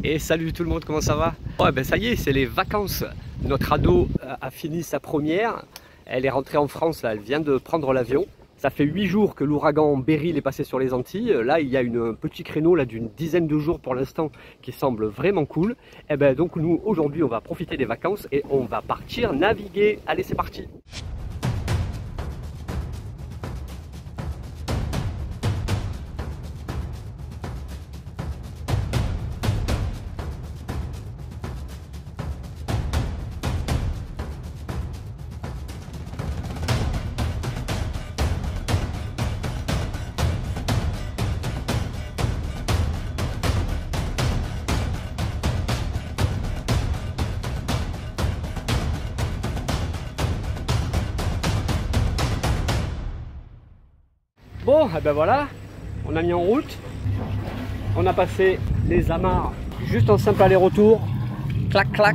Et salut tout le monde, comment ça va? Ouais, ben ça y est, c'est les vacances. Notre ado a fini sa première. Elle est rentrée en France, là, elle vient de prendre l'avion. Ça fait 8 jours que l'ouragan Beryl est passé sur les Antilles. Là, il y a un petit créneau d'une dizaine de jours pour l'instant qui semble vraiment cool. Et ben donc nous, aujourd'hui, on va profiter des vacances et on va partir naviguer. Allez, c'est parti! Bon, et ben voilà, on a mis en route, on a passé les amarres juste en simple aller-retour, clac clac.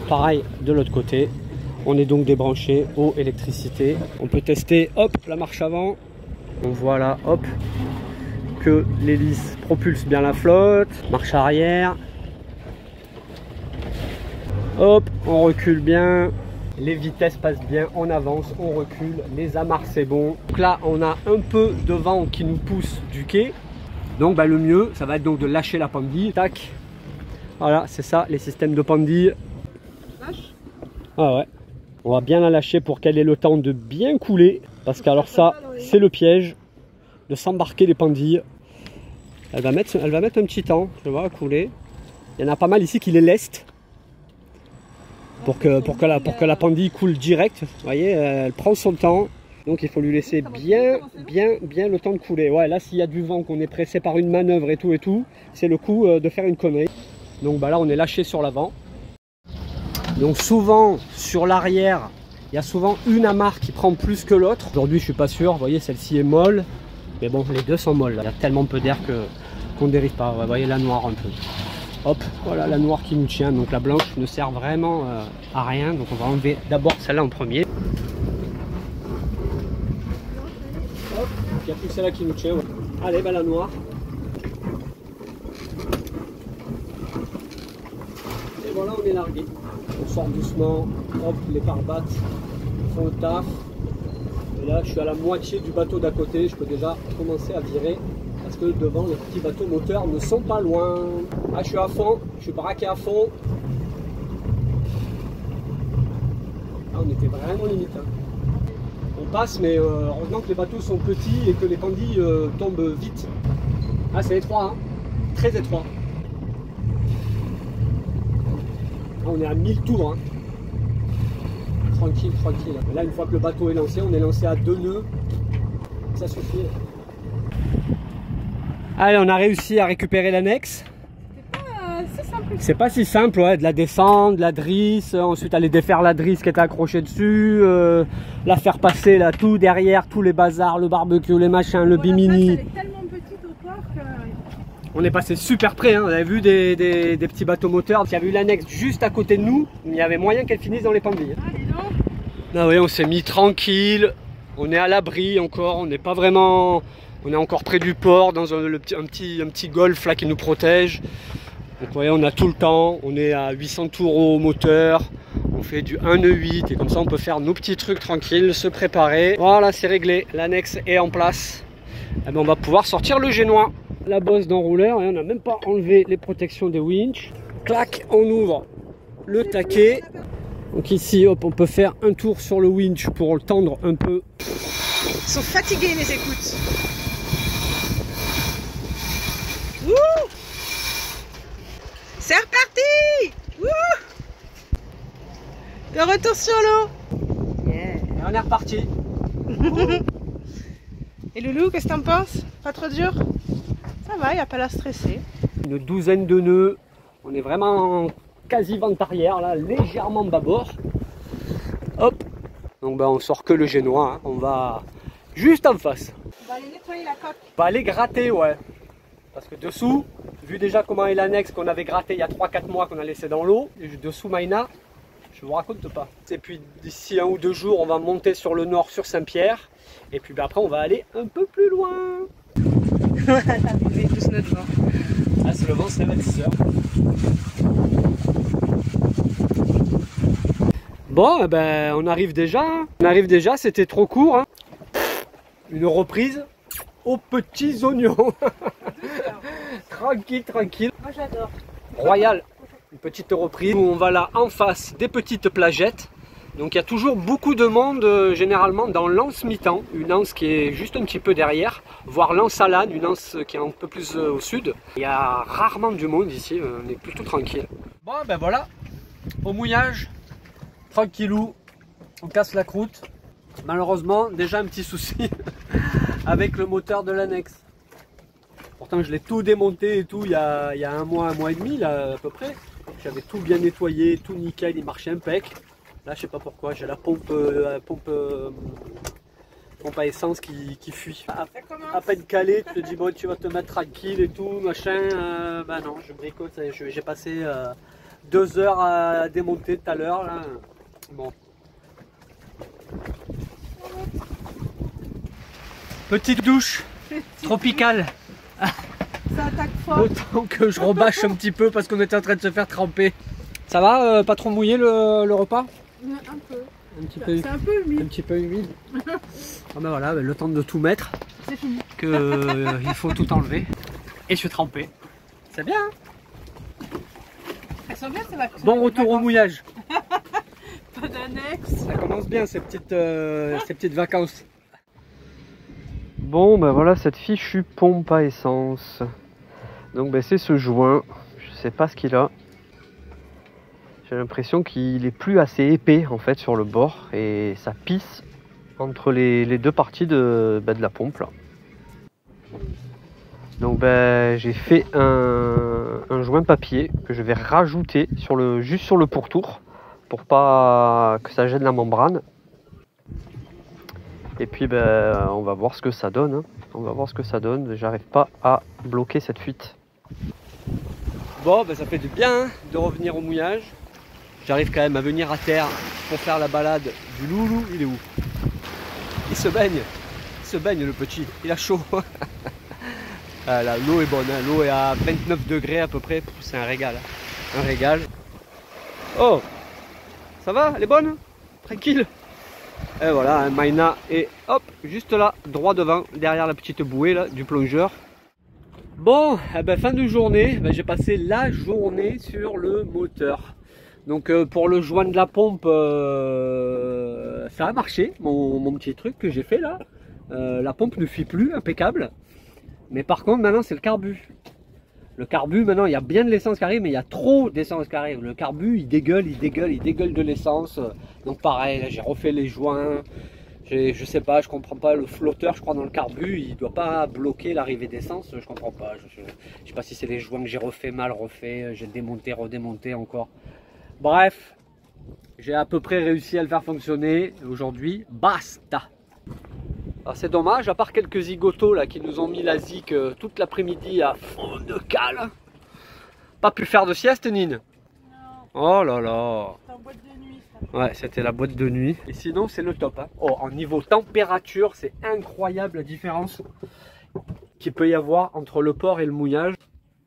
Pareil de l'autre côté, on est donc débranché, eau, électricité. On peut tester, hop, la marche avant, on voit là, hop, que l'hélice propulse bien la flotte, marche arrière, hop, on recule bien. Les vitesses passent bien, on avance, on recule, les amarres c'est bon. Donc là on a un peu de vent qui nous pousse du quai. Donc le mieux ça va être donc de lâcher la pendille. Tac. Voilà, c'est ça les systèmes de pendille. Lâche. Ah ouais. On va bien la lâcher pour qu'elle ait le temps de bien couler. Parce qu'alors ça c'est le piège de s'embarquer les pendilles. Elle va mettre un petit temps, je vois, à couler. Il y en a pas mal ici qui les lestent. Pour que la pendille coule direct, vous voyez, elle prend son temps. Donc il faut lui laisser bien le temps de couler. Ouais, là s'il y a du vent, qu'on est pressé par une manœuvre et tout, c'est le coup de faire une connerie. Donc là on est lâché sur l'avant. Donc souvent sur l'arrière, il y a souvent une amarre qui prend plus que l'autre. Aujourd'hui je suis pas sûr, vous voyez celle-ci est molle. Mais bon, les deux sont molles. Il y a tellement peu d'air qu'on ne dérive pas. Vous voyez la noire un peu. Hop, voilà la noire qui nous tient, donc la blanche ne sert vraiment à rien, donc on va enlever d'abord celle-là en premier. Hop, il n'y a plus celle-là qui nous tient. Ouais. Allez, la noire. Et voilà, on est largué. On sort doucement, hop, les pare-battes font le taf. Et là, je suis à la moitié du bateau d'à côté, je peux déjà commencer à virer. Parce que devant, les petits bateaux moteurs ne sont pas loin. Ah, je suis à fond, je suis braqué à fond. Ah, on était vraiment limite. Hein. On passe, mais heureusement que les bateaux sont petits et que les pendilles tombent vite. Ah, c'est étroit, hein. Très étroit. Ah, on est à 1000 tours. Hein. Tranquille, tranquille. Là, une fois que le bateau est lancé, on est lancé à 2 nœuds. Ça suffit. Allez, on a réussi à récupérer l'annexe. C'est pas si simple, ouais, de la descendre, de la drisse, ensuite aller défaire la drisse qui était accrochée dessus, la faire passer là, tout derrière, tous les bazars, le barbecue, les machins, le bimini. Elle est tellement petite au port que... On est passé super près, hein. On avait vu des petits bateaux moteurs. Il y avait eu l'annexe juste à côté de nous, il y avait moyen qu'elle finisse dans les pendilles. Ah, dis donc. Ah oui, on s'est mis tranquille, on est à l'abri encore, on n'est pas vraiment... On est encore près du port, dans un petit golfe là qui nous protège. Donc vous voyez, on a tout le temps, on est à 800 tours au moteur, on fait du 1,8 et comme ça on peut faire nos petits trucs tranquilles, se préparer. Voilà, c'est réglé, l'annexe est en place. Et bien, on va pouvoir sortir le génois. La bosse d'enrouleur, et on n'a même pas enlevé les protections des winches. Clac, on ouvre le taquet. Donc ici, hop, on peut faire un tour sur le winch pour le tendre un peu. Ils sont fatigués les écoutes. Wouh! C'est reparti! Wouh! De retour sur l'eau. Yeah. Et on est reparti. Et Loulou, qu'est-ce que t'en penses? Pas trop dur? Ça va, il n'y a pas l'air stressé. Une douzaine de nœuds. On est vraiment quasi vent arrière, là, légèrement bâbord. Hop. Donc on sort que le génois. Hein. On va juste en face. On va aller nettoyer la coque. On va aller gratter, ouais. Parce que dessous, vu déjà comment est l'annexe qu'on avait gratté il y a 3-4 mois qu'on a laissé dans l'eau, dessous Maïna, je vous raconte pas. Et puis d'ici 1 ou 2 jours, on va monter sur le nord, sur Saint-Pierre. Et puis après, on va aller un peu plus loin. Voilà, on est tous notre vent. Ah, c'est le vent, c'est la 10 heures. Bon, eh ben, on arrive déjà. Hein. On arrive déjà, c'était trop court. Hein. Une reprise aux petits oignons. Tranquille, tranquille. Moi j'adore. Royal. Une petite reprise où on va là en face des petites plagettes. Donc il y a toujours beaucoup de monde généralement dans l'anse mi-temps, une anse qui est juste un petit peu derrière, voire l'anse à l'âne, une anse qui est un peu plus au sud. Il y a rarement du monde ici, on est plutôt tranquille. Bon ben voilà, au mouillage, tranquillou, on casse la croûte. Malheureusement déjà un petit souci avec le moteur de l'annexe. Pourtant je l'ai tout démonté et tout il y a un mois et demi là à peu près. J'avais tout bien nettoyé, tout nickel, il marchait impec. Là, je sais pas pourquoi, j'ai la pompe à essence qui fuit. À peine calé, tu te dis bon, tu vas te mettre tranquille et tout, machin. Bah non, je bricote. J'ai passé 2 heures à démonter tout à l'heure. Bon. Petite douche tropicale. Ça attaque fort. Autant que je rebâche un petit peu parce qu'on était en train de se faire tremper. Ça va, pas trop mouillé le repas? Un peu. C'est un peu humide. Un petit peu humide. Ah ben voilà, le temps de tout mettre. C'est fini. Il faut tout enlever et se tremper. C'est bien. Hein, elles sont bien ces vacances. bon retour au mouillage. Pas d'annexe. Ça commence bien ces petites vacances. Bon ben voilà cette fichue pompe à essence. Donc ben, c'est ce joint. Je sais pas ce qu'il a. J'ai l'impression qu'il est plus assez épais en fait sur le bord et ça pisse entre les deux parties de la pompe là. Donc j'ai fait un joint papier que je vais rajouter juste sur le pourtour pour pas que ça gêne la membrane. Et puis on va voir ce que ça donne. Hein. On va voir ce que ça donne. J'arrive pas à bloquer cette fuite. Bon ça fait du bien hein, de revenir au mouillage. J'arrive quand même à venir à terre pour faire la balade du loulou. Il est où? Il se baigne le petit, il a chaud. Ah, là, l'eau est bonne, hein. L'eau est à 29 degrés à peu près, c'est un régal. Un régal. Oh, ça va, elle est bonne? Tranquille. Et voilà, Maïna est hop, juste là, droit devant, derrière la petite bouée là, du plongeur. Bon, fin de journée, j'ai passé la journée sur le moteur. Donc pour le joint de la pompe, ça a marché, mon petit truc que j'ai fait là. La pompe ne fuit plus, impeccable. Mais par contre maintenant c'est le carbu. Le carbu maintenant il y a bien de l'essence qui arrive, mais il y a trop d'essence qui arrive. Le carbu il dégueule de l'essence. Donc pareil, là j'ai refait les joints. Je sais pas, je comprends pas, le flotteur je crois dans le carbu, il doit pas bloquer l'arrivée d'essence, je comprends pas. Je sais pas si c'est les joints que j'ai refait mal, j'ai démonté, redémonté encore. Bref, j'ai à peu près réussi à le faire fonctionner. Aujourd'hui, basta. C'est dommage, à part quelques zigotos là qui nous ont mis la zik toute l'après-midi à fond de cale. Pas pu faire de sieste, Nine? Non. Oh là là. C'est en boîte de nuit ça. Ouais, c'était la boîte de nuit. Et sinon, c'est le top. Hein. Oh, en niveau température, c'est incroyable la différence qu'il peut y avoir entre le port et le mouillage.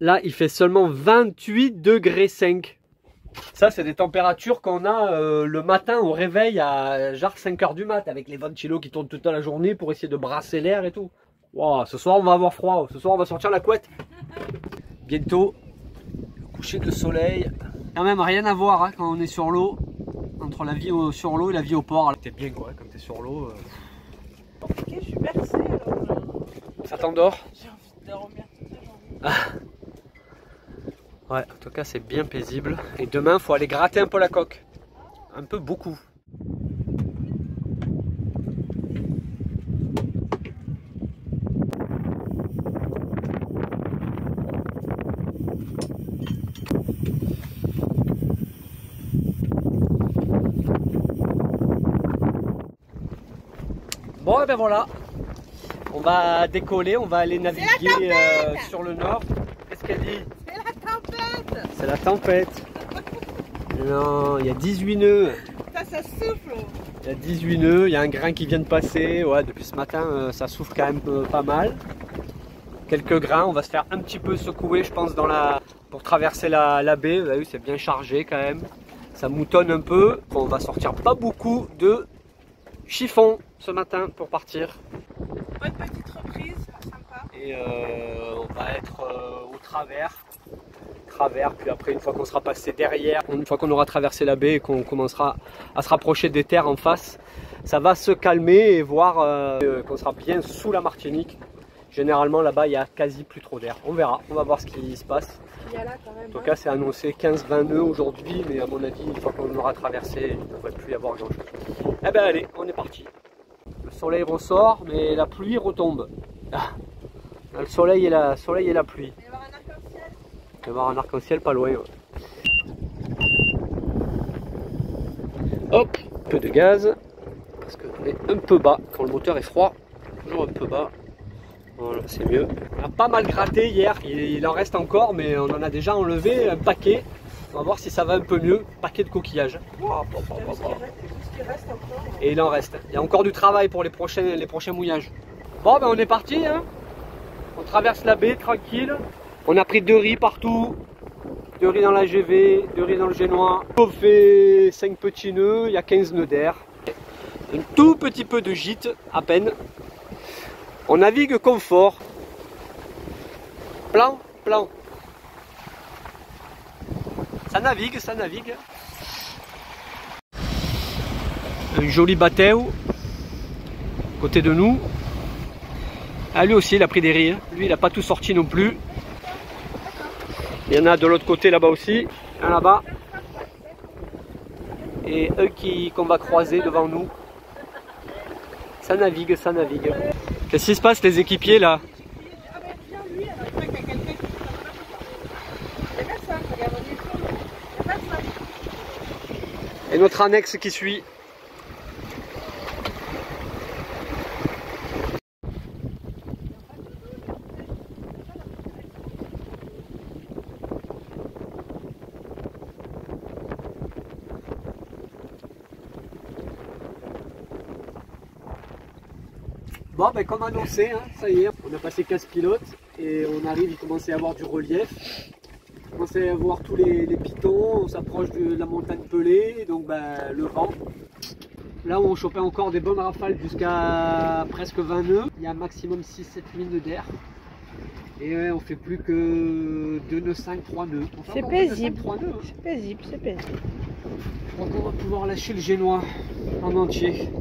Là, il fait seulement 28 degrés 5. Ça, c'est des températures qu'on a le matin au réveil à genre 5 h du mat avec les ventilos qui tournent toute la journée pour essayer de brasser l'air et tout. Wow, ce soir, on va avoir froid. Ce soir, on va sortir la couette. Bientôt, le coucher de soleil. Quand même, rien à voir hein, quand on est sur l'eau. Entre la vie sur l'eau et la vie au port. T'es bien quoi, quand t'es sur l'eau. Ok, je suis bercée alors. Ça t'endort? J'ai envie de dormir toute la journée. Ouais, en tout cas c'est bien paisible. Et demain il faut aller gratter un peu la coque. Un peu beaucoup. Bon et ben voilà. On va décoller, on va aller naviguer sur le nord. Qu'est-ce qu'elle dit? C'est la tempête. Non, il y a 18 nœuds. Ça souffle. Il y a 18 nœuds, il y a un grain qui vient de passer. Ouais, depuis ce matin, ça souffle quand même pas mal. Quelques grains, on va se faire un petit peu secouer, je pense, dans pour traverser la baie. Vous avez vu, c'est bien chargé quand même. Ça moutonne un peu. On va sortir pas beaucoup de chiffon ce matin pour partir. Bonne petite reprise, sympa. Et on va être au travers, puis après une fois qu'on sera passé derrière, une fois qu'on aura traversé la baie et qu'on commencera à se rapprocher des terres en face, ça va se calmer et voir qu'on sera bien sous la Martinique. Généralement là-bas il n'y a quasi plus trop d'air. On verra, on va voir ce qui se passe. Il y a là quand même. En tout cas c'est annoncé 15-20 nœuds aujourd'hui, mais à mon avis une fois qu'on aura traversé, il ne devrait plus y avoir grand chose. Eh ben allez, on est parti. Le soleil ressort mais la pluie retombe. Ah, le soleil et la pluie. Il va y avoir un arc-en-ciel. Il va y avoir un arc-en-ciel pas loin. Ouais. Hop, un peu de gaz, parce qu'on est un peu bas, quand le moteur est froid, toujours un peu bas. Voilà, c'est mieux. On a pas mal gratté hier, il en reste encore, mais on en a déjà enlevé un paquet. On va voir si ça va un peu mieux. Paquet de coquillages. Et il en reste. Il y a encore du travail pour les prochains mouillages. Bon, ben on est parti. Hein. On traverse la baie tranquille. On a pris 2 riz partout. 2 riz dans la GV, 2 riz dans le génois. On fait 5 petits nœuds, il y a 15 nœuds d'air. Un tout petit peu de gîte, à peine. On navigue confort. Plan, plan. Ça navigue, ça navigue. Un joli bateau. Côté de nous. Ah, lui aussi, il a pris des riz. Hein. Lui, il n'a pas tout sorti non plus. Il y en a de l'autre côté là-bas aussi. Un là-bas. Et un qu'on va croiser devant nous. Ça navigue, ça navigue. Qu'est-ce qui se passe les équipiers là? Et notre annexe qui suit. Bon, ben comme annoncé, hein, ça y est, on a passé 15 pilotes et on arrive, il commence à y avoir du relief. Il commence à y avoir tous les pitons, on s'approche de la montagne pelée, donc ben, le vent. Là où on chopait encore des bonnes rafales jusqu'à presque 20 nœuds, il y a un maximum 6-7 000 d'air. Et ouais, on fait plus que 2 nœuds 5, 3 nœuds. C'est paisible, c'est paisible, c'est paisible. Je crois qu'on va pouvoir lâcher le génois en entier.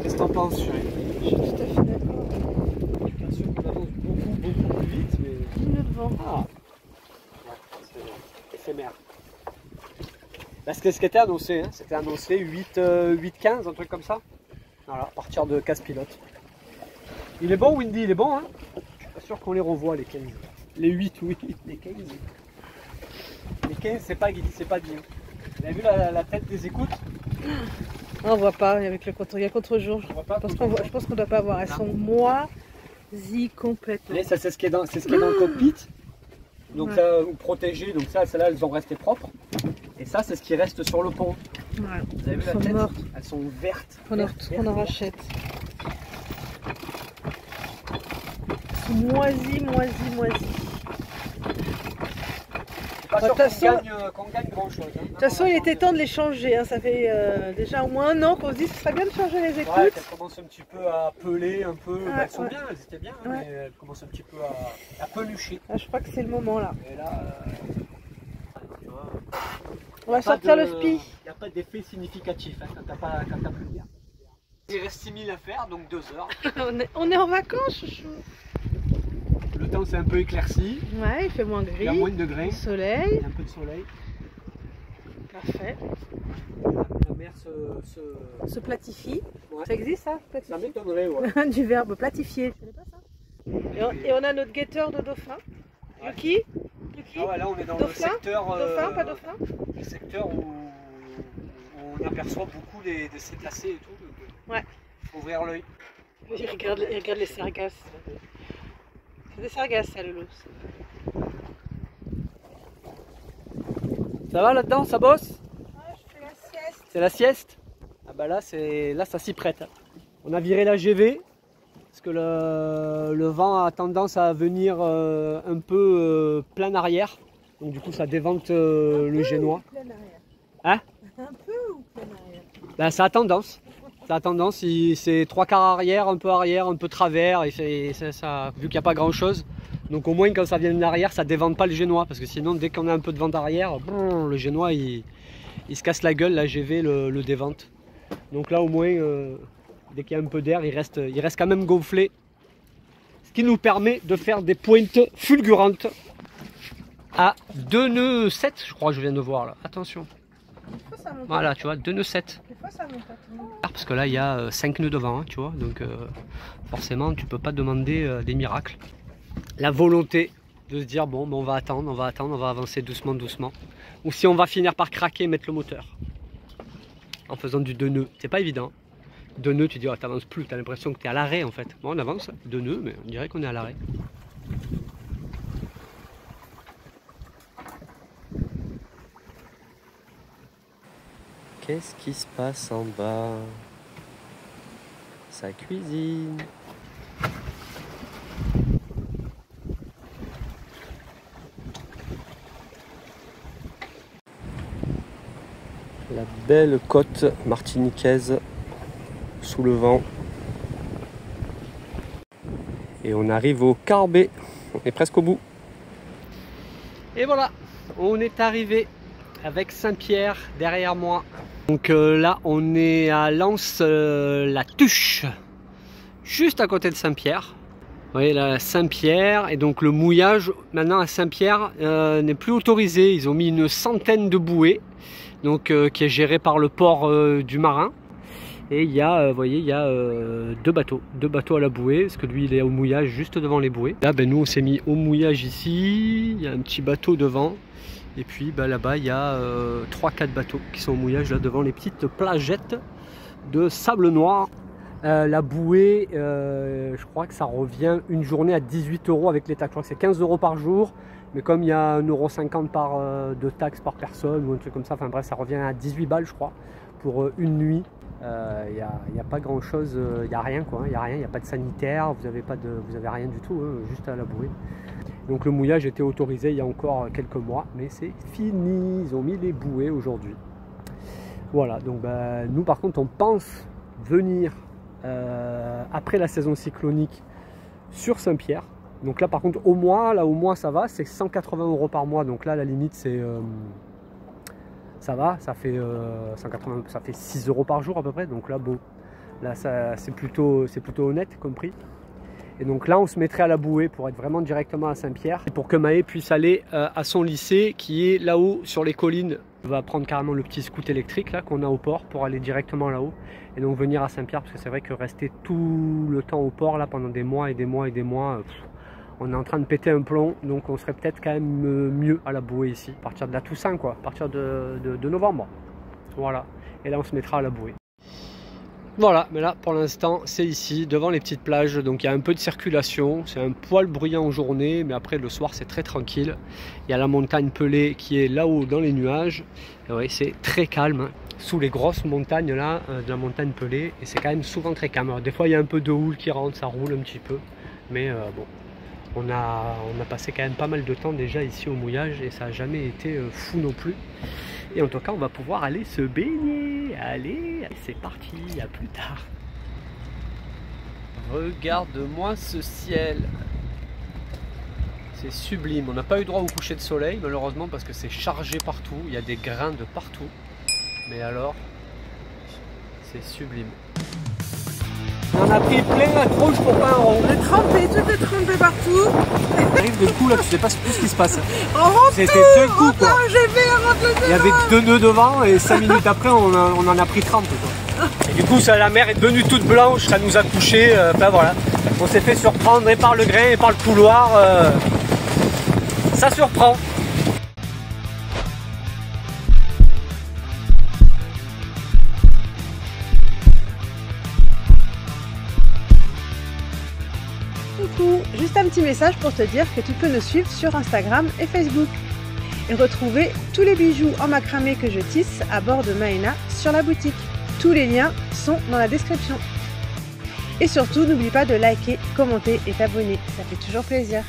Qu'est-ce que t'en penses, chérie? Je suis tout à fait d'accord. Bien sûr qu'on avance beaucoup plus vite, mais... 10 nœuds de vent. Ah, ouais, c'est éphémère. Parce que ce qui était annoncé, hein, c'était annoncé 8-15, un truc comme ça. Voilà, à partir de 15 pilotes. Il est bon, Windy, il est bon, hein? Je suis pas sûr qu'on les revoit, les 15. Les 8, oui, les 15. Les 15, c'est pas dit. Vous avez vu la tête des écoutes? On voit pas, avec le contre-jour. Je pense qu'on doit pas voir. Elles sont moisies complètement. Et ça, c'est ce qui est dans le cockpit. Donc ouais. Ça, protégé. Donc ça, celles-là, elles ont resté propres. Et ça, c'est ce qui reste sur le pont. Ouais. Vous avez vu la tête? Mortes. Elles sont vertes. On en rachète. Elles sont moisies. Pas sûr qu'on gagne grand chose. De toute façon, il était temps de les changer. Hein. Ça fait déjà au moins un an qu'on se dit que ce serait bien de changer les écoutes. Ouais, elles commencent un petit peu à peler un peu. Ouais, elles sont bien, elles étaient bien, ouais. Mais elles commencent un petit peu à pelucher. Ah, je crois que c'est le moment là. Et là, tu vois, on va sortir le spi. Il n'y a pas d'effet significatif hein, quand t'as plus bien. Il reste 6 000 à faire, donc 2 heures. on est en vacances, chouchou. Le temps s'est un peu éclairci. Ouais, il fait moins gris. Il y a moins de degrés. Soleil. Il y a un peu de soleil. Parfait. La mer se platifie. Ouais. Ça existe ça? Ça m'étonnerait, ouais. Du verbe platifier. Je connais pas ça. Et on a notre guetteur de dauphin. Ouais. Yuki. Ah ouais, là on est dans dauphin, le secteur. Dauphin, pas dauphin? Le secteur où on aperçoit beaucoup des cétacés et tout. Donc, ouais. Faut ouvrir l'œil. Il regarde les sargasses. C'est des sargasses, ça, le loup. Ça va là-dedans, ça bosse? Ouais, je fais la sieste. C'est la sieste? Ah bah là, ça s'y prête. On a viré la GV, parce que le vent a tendance à venir un peu plein arrière. Donc du coup ça dévente le génois. Hein? Un peu ou plein arrière? Ben, ça a tendance. Ça a tendance, c'est 3/4 arrière, un peu travers, et ça, vu qu'il n'y a pas grand chose. Donc au moins quand ça vient de l'arrière, ça dévente pas le génois, parce que sinon dès qu'on a un peu de vent arrière, le génois il se casse la gueule, la GV le dévente. Donc là au moins, dès qu'il y a un peu d'air, il reste quand même gonflé. Ce qui nous permet de faire des pointes fulgurantes à 2 nœuds 7, je crois que je viens de voir là, attention. Voilà, tu vois, 2 nœuds 7. Parce que là, il y a 5 nœuds devant, hein, tu vois. Donc, forcément, tu peux pas demander des miracles. La volonté de se dire, bon, on va attendre, on va avancer doucement, doucement. Ou si on va finir par craquer, mettre le moteur. En faisant du 2 nœuds. C'est pas évident. 2 nœuds, tu dis, oh, t'avances plus, t'as l'impression que t'es à l'arrêt, en fait. Bon, on avance, 2 nœuds, mais on dirait qu'on est à l'arrêt. Qu'est-ce qui se passe en bas? Sa cuisine. La belle côte martiniquaise sous le vent. Et on arrive au Carbet. On est presque au bout. Et voilà, on est arrivé avec Saint-Pierre derrière moi. Donc là on est à Lens-la-Tuche, juste à côté de Saint-Pierre. Vous voyez là Saint-Pierre, et donc le mouillage maintenant à Saint-Pierre n'est plus autorisé. Ils ont mis une centaine de bouées, donc qui est géré par le port du Marin. Et il y a, vous voyez, il y a 2 bateaux à la bouée, parce que lui il est au mouillage juste devant les bouées. Là ben, nous on s'est mis au mouillage ici, il y a un petit bateau devant. Et puis bah, là-bas, il y a 3-4 bateaux qui sont au mouillage là, devant les petites plagettes de sable noir. La bouée, je crois que ça revient une journée à 18 € avec les taxes. Je crois que c'est 15 € par jour. Mais comme il y a 1,50 € de taxes par personne ou un truc comme ça, enfin bref, ça revient à 18 balles, je crois, pour une nuit. Il n'y a pas grand chose, il n'y a rien quoi, il n'y a rien, il n'y a pas de sanitaire, vous avez rien du tout, hein, juste à la bouée. Donc le mouillage était autorisé il y a encore quelques mois, mais c'est fini, ils ont mis les bouées aujourd'hui. Voilà, donc bah, nous par contre on pense venir après la saison cyclonique sur Saint-Pierre. Donc là par contre au mois ça va, c'est 180 € par mois, donc là la limite c'est... ça va, ça fait 180, ça fait 6 € par jour à peu près, donc là bon, là c'est plutôt honnête comme prix. Et donc là on se mettrait à la bouée pour être vraiment directement à Saint-Pierre, pour que Maë puisse aller à son lycée qui est là-haut sur les collines. On va prendre carrément le petit scoot électrique là qu'on a au port pour aller directement là-haut et donc venir à Saint-Pierre, parce que c'est vrai que rester tout le temps au port là pendant des mois et des mois et des mois, on est en train de péter un plomb, donc on serait peut-être quand même mieux à la bouée ici, à partir de la Toussaint quoi, à partir de novembre. Voilà, et là on se mettra à la bouée. Voilà, mais là pour l'instant c'est ici, devant les petites plages, donc il y a un peu de circulation, c'est un poil bruyant en journée, mais après le soir c'est très tranquille. Il y a la montagne Pelée qui est là-haut dans les nuages, et oui, c'est très calme, hein, sous les grosses montagnes là, de la montagne Pelée, et c'est quand même souvent très calme. Alors, des fois il y a un peu de houle qui rentre, ça roule un petit peu, mais bon. On a passé quand même pas mal de temps déjà ici au mouillage et ça n'a jamais été fou non plus. Et en tout cas, on va pouvoir aller se baigner. Allez, c'est parti, à plus tard. Regarde-moi ce ciel. C'est sublime. On n'a pas eu droit au coucher de soleil, malheureusement, parce que c'est chargé partout. Il y a des grains de partout. Mais alors, c'est sublime. On a pris plein la tronche pour pas un rond. On est trempé, tout est trempé partout. Arrive de coup là, tu sais pas tout ce qui se passe. C'était 2 coups quoi. Il y avait 2 nœuds devant et 5 minutes après on en a pris 30 quoi. Et du coup ça, la mer est devenue toute blanche, ça nous a couché. Ben voilà. On s'est fait surprendre et par le grain et par le couloir. Ça surprend. Coucou, juste un petit message pour te dire que tu peux nous suivre sur Instagram et Facebook et retrouver tous les bijoux en macramé que je tisse à bord de Maëna sur la boutique. Tous les liens sont dans la description. Et surtout, n'oublie pas de liker, commenter et t'abonner, ça fait toujours plaisir.